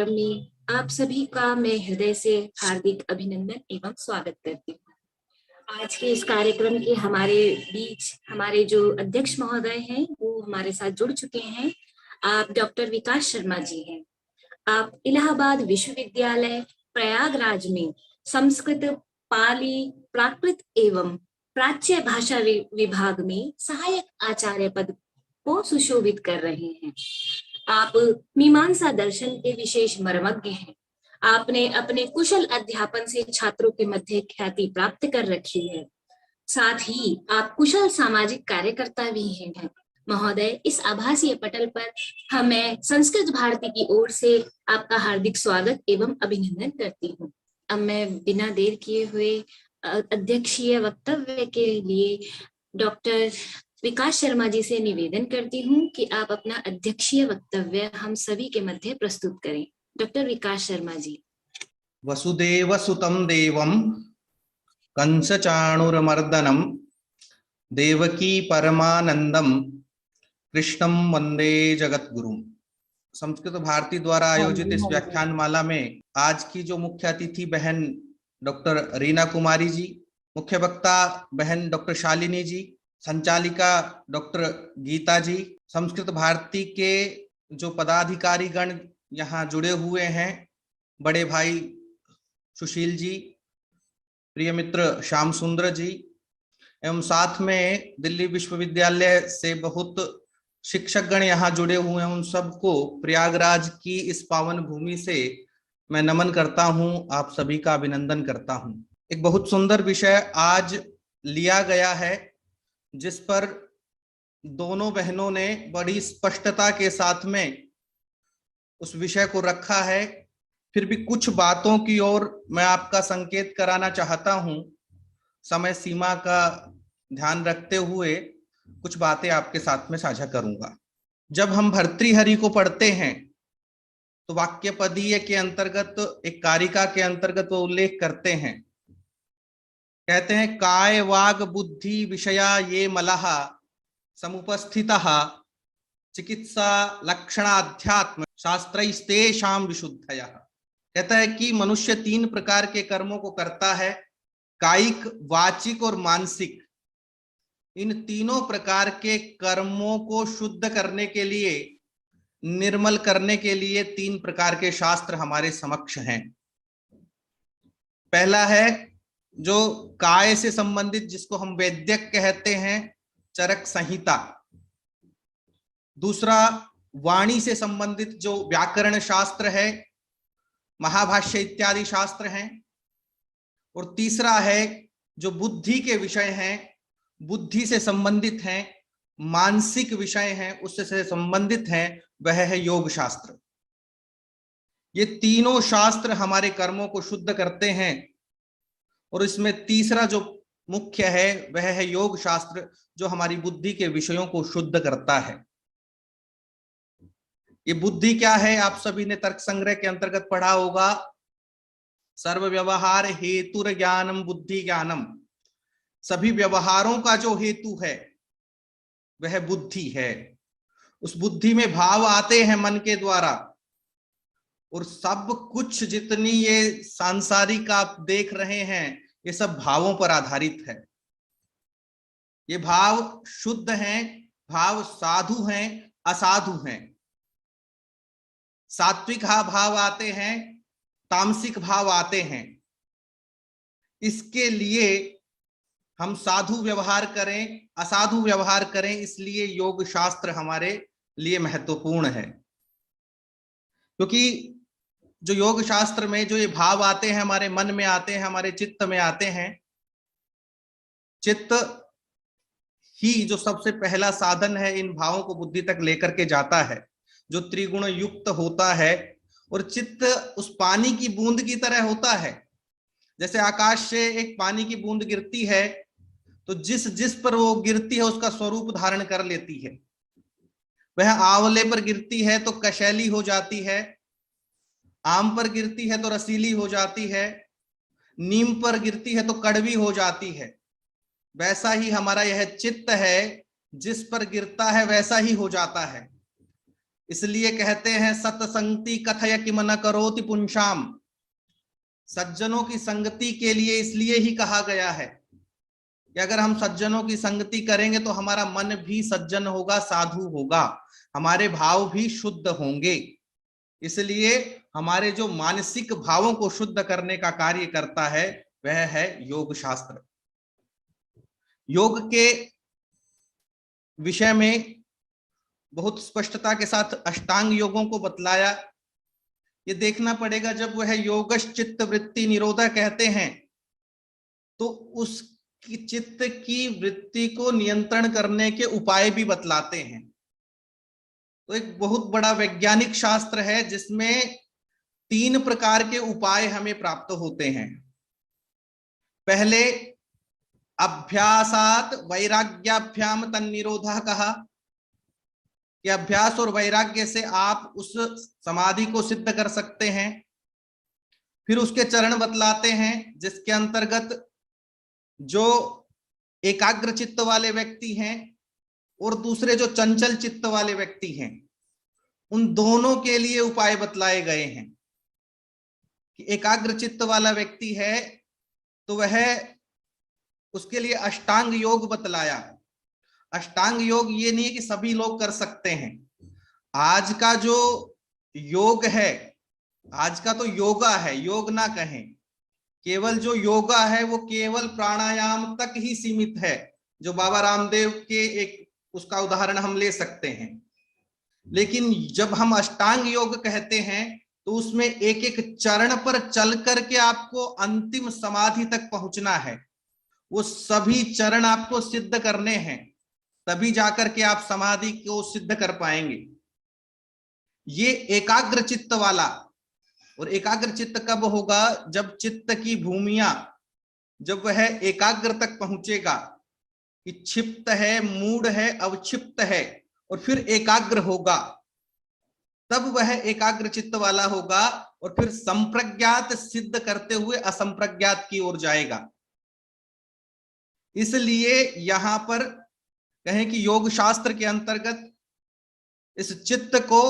कार्यक्रम में आप सभी का मैं हृदय से हार्दिक अभिनंदन एवं स्वागत करती हूँ। आज के इस कार्यक्रम के हमारे बीच हमारे जो अध्यक्ष महोदय हैं वो हमारे साथ जुड़ चुके हैं। आप डॉक्टर विकास शर्मा जी हैं। आप इलाहाबाद विश्वविद्यालय प्रयागराज में संस्कृत, पाली, प्राकृत एवं प्राच्य भाषा विभाग में सहायक आचार्य पद को सुशोभित कर रहे हैं। आप मीमांसा दर्शन के विशेष मर्मज्ञ हैं। आपने अपने कुशल अध्यापन से छात्रों के मध्य ख्याति प्राप्त कर रखी है। साथ ही आप कुशल सामाजिक कार्यकर्ता भी हैं। महोदय, इस आभासीय पटल पर मैं संस्कृत भारती की ओर से आपका हार्दिक स्वागत एवं अभिनंदन करती हूँ। अब मैं बिना देर किए हुए अध्यक्षीय वक्तव्य के लिए डॉक्टर विकास शर्मा जी से निवेदन करती हूँ कि आप अपना अध्यक्षीय वक्तव्य हम सभी के मध्य प्रस्तुत करें। डॉक्टर विकास शर्मा जी। वसुदेव सुतं देवं कंस चाणूरमर्दनम देवकी परमानंदम कृष्णम वंदे जगतगुरुम। संस्कृत भारती द्वारा आयोजित इस व्याख्यान माला में आज की जो मुख्य अतिथि बहन डॉक्टर रीना कुमारी जी, मुख्य वक्ता बहन डॉक्टर शालिनी जी, संचालिका डॉक्टर गीता जी, संस्कृत भारती के जो पदाधिकारी गण यहाँ जुड़े हुए हैं, बड़े भाई सुशील जी, प्रिय मित्र श्याम सुंदर जी, एवं साथ में दिल्ली विश्वविद्यालय से बहुत शिक्षक गण यहाँ जुड़े हुए हैं, उन सबको प्रयागराज की इस पावन भूमि से मैं नमन करता हूँ, आप सभी का अभिनंदन करता हूँ। एक बहुत सुंदर विषय आज लिया गया है जिस पर दोनों बहनों ने बड़ी स्पष्टता के साथ में उस विषय को रखा है। फिर भी कुछ बातों की ओर मैं आपका संकेत कराना चाहता हूं। समय सीमा का ध्यान रखते हुए कुछ बातें आपके साथ में साझा करूंगा। जब हम भर्तृहरि को पढ़ते हैं तो वाक्यपदीय के अंतर्गत, एक कारिका के अंतर्गत वो उल्लेख करते हैं, कहते हैं काय वाग बुद्धि विषया ये मलः समुपस्थितः चिकित्सा लक्षणाध्यात्म शास्त्रैस्तेषां विशुद्धयः। कहता है कि मनुष्य 3 प्रकार के कर्मों को करता है, कायिक, वाचिक और मानसिक। इन तीनों प्रकार के कर्मों को शुद्ध करने के लिए, निर्मल करने के लिए 3 प्रकार के शास्त्र हमारे समक्ष हैं। पहला है जो काय से संबंधित, जिसको हम वैद्यक कहते हैं, चरक संहिता। दूसरा वाणी से संबंधित जो व्याकरण शास्त्र है, महाभाष्य इत्यादि शास्त्र हैं। और तीसरा है जो बुद्धि के विषय हैं, बुद्धि से संबंधित हैं, मानसिक विषय हैं, उससे संबंधित हैं, वह है योग शास्त्र। ये तीनों शास्त्र हमारे कर्मों को शुद्ध करते हैं। और इसमें तीसरा जो मुख्य है वह है योग शास्त्र, जो हमारी बुद्धि के विषयों को शुद्ध करता है। ये बुद्धि क्या है, आप सभी ने तर्क संग्रह के अंतर्गत पढ़ा होगा, सर्व व्यवहार हेतुर ज्ञानम बुद्धि ज्ञानम। सभी व्यवहारों का जो हेतु है वह बुद्धि है। उस बुद्धि में भाव आते हैं मन के द्वारा, और सब कुछ जितनी ये सांसारिक आप देख रहे हैं ये सब भावों पर आधारित है। ये भाव शुद्ध हैं, भाव साधु हैं, असाधु हैं। सात्विक भाव आते हैं, तामसिक भाव आते हैं। इसके लिए हम साधु व्यवहार करें, असाधु व्यवहार करें, इसलिए योग शास्त्र हमारे लिए महत्वपूर्ण है। क्योंकि जो योग शास्त्र में जो ये भाव आते हैं, हमारे मन में आते हैं, हमारे चित्त में आते हैं। चित्त ही जो सबसे पहला साधन है इन भावों को बुद्धि तक लेकर के जाता है, जो त्रिगुण युक्त होता है। और चित्त उस पानी की बूंद की तरह होता है। जैसे आकाश से एक पानी की बूंद गिरती है तो जिस जिस पर वो गिरती है उसका स्वरूप धारण कर लेती है। वह आंवले पर गिरती है तो कशैली हो जाती है, आम पर गिरती है तो रसीली हो जाती है, नीम पर गिरती है तो कड़वी हो जाती है। वैसा ही हमारा यह चित्त है, जिस पर गिरता है वैसा ही हो जाता है। इसलिए कहते हैं सत्संगति कथय किम न करोति पुंसाम। सज्जनों की संगति के लिए इसलिए ही कहा गया है कि अगर हम सज्जनों की संगति करेंगे तो हमारा मन भी सज्जन होगा, साधु होगा, हमारे भाव भी शुद्ध होंगे। इसलिए हमारे जो मानसिक भावों को शुद्ध करने का कार्य करता है वह है योग शास्त्र। योग के विषय में बहुत स्पष्टता के साथ अष्टांग योगों को बतलाया। ये देखना पड़ेगा, जब वह योगश चित्त वृत्ति निरोधा कहते हैं तो उस चित्त की वृत्ति को नियंत्रण करने के उपाय भी बतलाते हैं। तो एक बहुत बड़ा वैज्ञानिक शास्त्र है जिसमें 3 प्रकार के उपाय हमें प्राप्त होते हैं। पहले अभ्यासात वैराग्याभ्याम तन्निरोधः कहा कि अभ्यास और वैराग्य से आप उस समाधि को सिद्ध कर सकते हैं। फिर उसके चरण बतलाते हैं जिसके अंतर्गत जो एकाग्र चित्त वाले व्यक्ति हैं और दूसरे जो चंचल चित्त वाले व्यक्ति हैं, उन दोनों के लिए उपाय बतलाए गए हैं। कि एकाग्र चित्त वाला व्यक्ति है तो वह, उसके लिए अष्टांग योग बतलाया। अष्टांग योग ये नहीं है कि सभी लोग कर सकते हैं। आज का जो योग है, आज का तो योगा है, योग ना कहें, केवल जो योगा है वो केवल प्राणायाम तक ही सीमित है। जो बाबा रामदेव के एक उसका उदाहरण हम ले सकते हैं। लेकिन जब हम अष्टांग योग कहते हैं तो उसमें एक एक चरण पर चल करके आपको अंतिम समाधि तक पहुंचना है। वो सभी चरण आपको सिद्ध करने हैं, तभी जाकर के आप समाधि को सिद्ध कर पाएंगे। ये एकाग्र चित्त वाला। और एकाग्र चित्त कब होगा? जब चित्त की भूमिया, जब वह एकाग्र तक पहुंचेगा कि क्षिप्त है, मूढ़ है, अवक्षिप्त है और फिर एकाग्र होगा, तब वह एकाग्र चित्त वाला होगा और फिर संप्रज्ञात सिद्ध करते हुए असंप्रज्ञात की ओर जाएगा। इसलिए यहां पर कहें कि योग शास्त्र के अंतर्गत इस चित्त को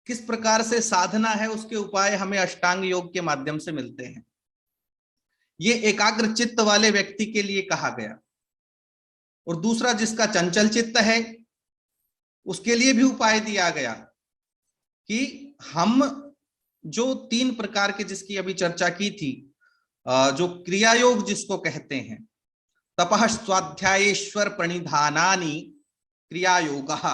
किस प्रकार से साधना है उसके उपाय हमें अष्टांग योग के माध्यम से मिलते हैं। ये एकाग्र चित्त वाले व्यक्ति के लिए कहा गया। और दूसरा जिसका चंचल चित्त है उसके लिए भी उपाय दिया गया कि हम जो 3 प्रकार के जिसकी अभी चर्चा की थी, जो क्रिया योग जिसको कहते हैं, तपः स्वाध्यायेश्वर प्रणिधानानि क्रिया योगः,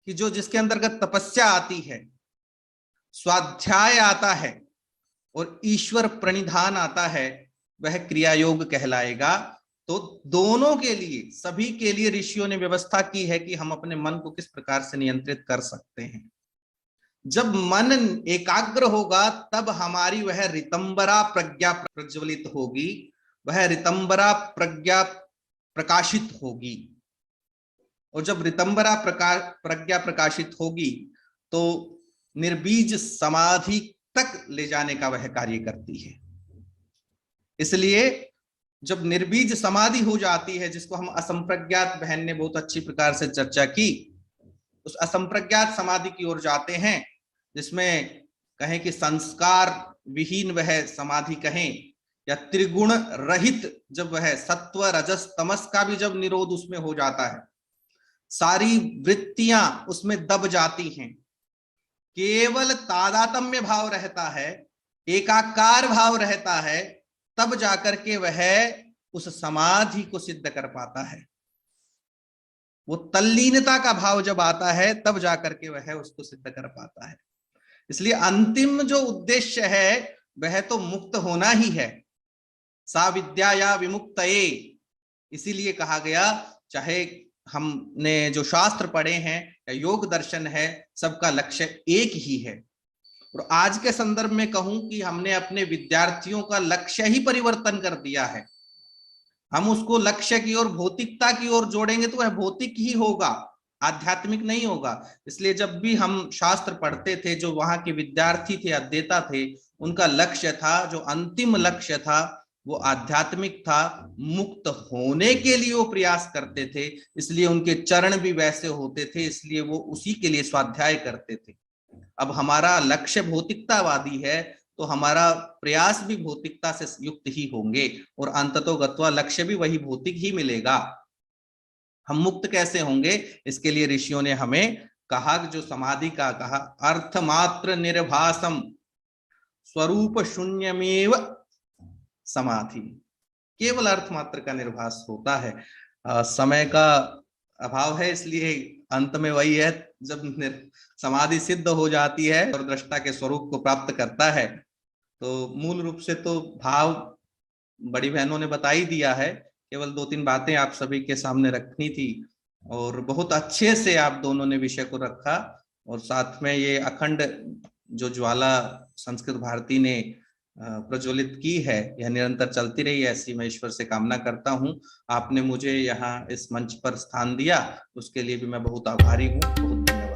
कि जो जिसके अंतर्गत तपस्या आती है, स्वाध्याय आता है और ईश्वर प्रणिधान आता है, वह क्रिया योग कहलाएगा। तो दोनों के लिए, सभी के लिए ऋषियों ने व्यवस्था की है कि हम अपने मन को किस प्रकार से नियंत्रित कर सकते हैं। जब मन एकाग्र होगा तब हमारी वह ऋतंबरा प्रज्ञा प्रज्वलित होगी, वह ऋतंबरा प्रज्ञा प्रकाशित होगी। और जब ऋतंबरा प्रज्ञा प्रकाशित होगी तो निर्बीज समाधि तक ले जाने का वह कार्य करती है। इसलिए जब निर्बीज समाधि हो जाती है, जिसको हम असंप्रज्ञात, बहन ने बहुत अच्छी प्रकार से चर्चा की, उस असंप्रज्ञात समाधि की ओर जाते हैं, जिसमें कहें कि संस्कार विहीन वह समाधि कहें या त्रिगुण रहित, जब वह सत्व रजस तमस का भी जब निरोध उसमें हो जाता है, सारी वृत्तियां उसमें दब जाती हैं, केवल तादात्म्य भाव रहता है, एकाकार भाव रहता है, तब जाकर के वह उस समाधि को सिद्ध कर पाता है। वो तल्लीनता का भाव जब आता है तब जाकर के वह उसको सिद्ध कर पाता है। इसलिए अंतिम जो उद्देश्य है वह तो मुक्त होना ही है, सा विद्या या विमुक्तये। इसीलिए कहा गया, चाहे हमने जो शास्त्र पढ़े हैं या योग दर्शन है, सबका लक्ष्य एक ही है। और आज के संदर्भ में कहूं कि हमने अपने विद्यार्थियों का लक्ष्य ही परिवर्तन कर दिया है। हम उसको लक्ष्य की ओर, भौतिकता की ओर जोड़ेंगे तो वह भौतिक ही होगा, आध्यात्मिक नहीं होगा। इसलिए जब भी हम शास्त्र पढ़ते थे, जो वहां के विद्यार्थी थे, अध्येता थे, उनका लक्ष्य था, जो अंतिम लक्ष्य था वो आध्यात्मिक था, मुक्त होने के लिए वो प्रयास करते थे, इसलिए उनके चरण भी वैसे होते थे, इसलिए वो उसी के लिए स्वाध्याय करते थे। अब हमारा लक्ष्य भौतिकतावादी है तो हमारा प्रयास भी भौतिकता से युक्त ही होंगे और अंततोगत्वा लक्ष्य भी वही भौतिक ही मिलेगा। हम मुक्त कैसे होंगे, इसके लिए ऋषियों ने हमें कहा, जो समाधि का कहा, अर्थमात्र निर्भासम स्वरूप शून्यमेव समाधि। केवल अर्थ मात्र का निर्भास होता है। समय का अभाव है, इसलिए अंत में वही है, जब समाधि सिद्ध हो जाती है और दृष्टा के स्वरूप को प्राप्त करता है, तो मूल रूप से तो भाव बड़ी बहनों ने बता ही दिया है। केवल 2-3 बातें आप सभी के सामने रखनी थी और बहुत अच्छे से आप दोनों ने विषय को रखा। और साथ में ये अखंड जो ज्वाला संस्कृत भारती ने प्रज्वलित की है, यह निरंतर चलती रही, ऐसी मैं ईश्वर से कामना करता हूँ। आपने मुझे यहाँ इस मंच पर स्थान दिया, उसके लिए भी मैं बहुत आभारी हूँ। बहुत धन्यवाद।